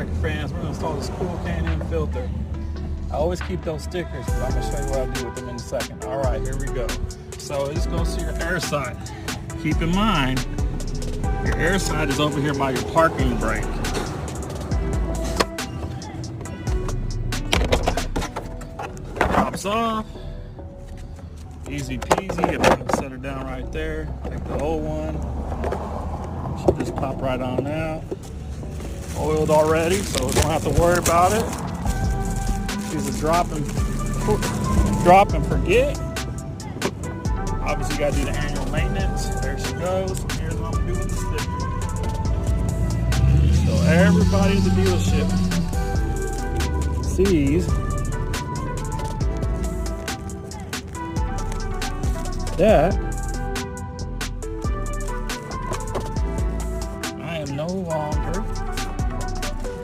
Ryker fans, we're going to install this cool canam filter. I always keep those stickers, but I'm going to show you what I do with them in a second. Alright, here we go. So this goes to your air side. Keep in mind, your air side is over here by your parking brake. Pops off. Easy peasy. I'm going to set her down right there. Take the old one. Should just pop right on out. Oiled already, so we don't have to worry about it. She's a drop and forget. Obviously, you got to do the annual maintenance. There she goes. Here's what I'm going to do with the sticker. So everybody at the dealership sees that I am no longer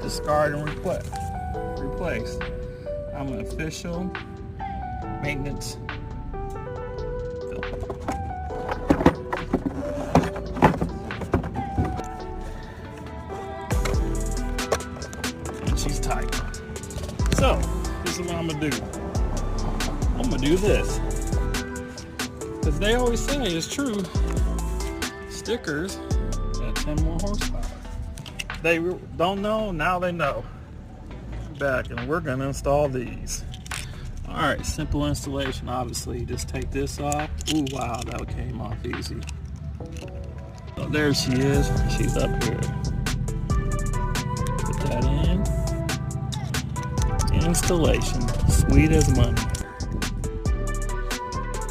discard and replace. I'm an official maintenance filter. And she's tight. So, this is what I'm gonna do. I'm gonna do this. Because they always say, it's true, stickers at 10 more horsepower. They don't know, now they know. Back, and we're going to install these. Alright, simple installation. Obviously, you just take this off. Ooh, wow, that came off easy. So there she is. She's up here. Put that in. Installation. Sweet as money.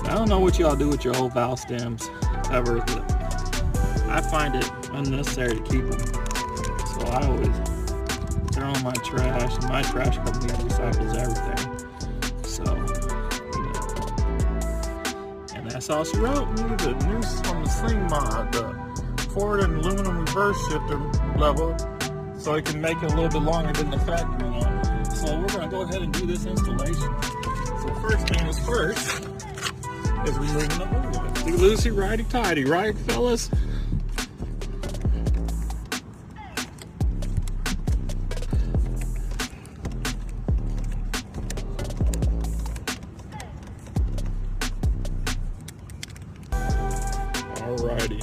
I don't know what y'all do with your old valve stems ever, but I find it unnecessary to keep them. So I always throw in my trash, and my trash company recycles everything. So, you know. And that's all she wrote me. The news from the Sling mod, the forward and aluminum reverse shifter level, so it can make it a little bit longer than the factory one. So we're going to go ahead and do this installation. So first thing is first. Is removing the old one. Do loosey, righty tighty, right fellas? Alrighty.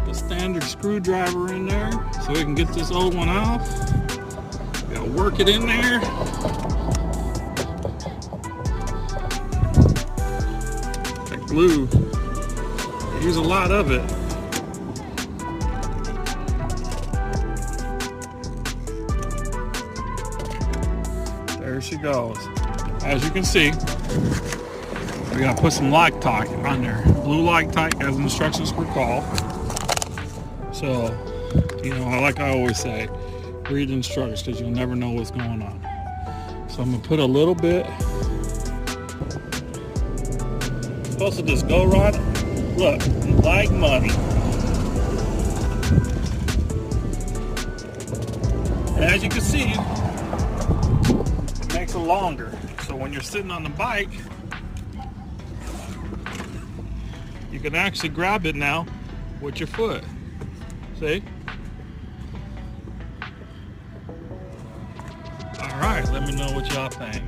The standard screwdriver in there so we can get this old one off. Gotta work it in there. Glue. Use a lot of it. There she goes. As you can see, we gotta put some Loctite on there. Blue Loctite, as the instructions were called. So, you know, like I always say, read the instructions because you'll never know what's going on. So I'm gonna put a little bit. Supposed to just go right, look, like money. And as you can see, it makes it longer. So when you're sitting on the bike, you can actually grab it now with your foot. See? All right, let me know what y'all think.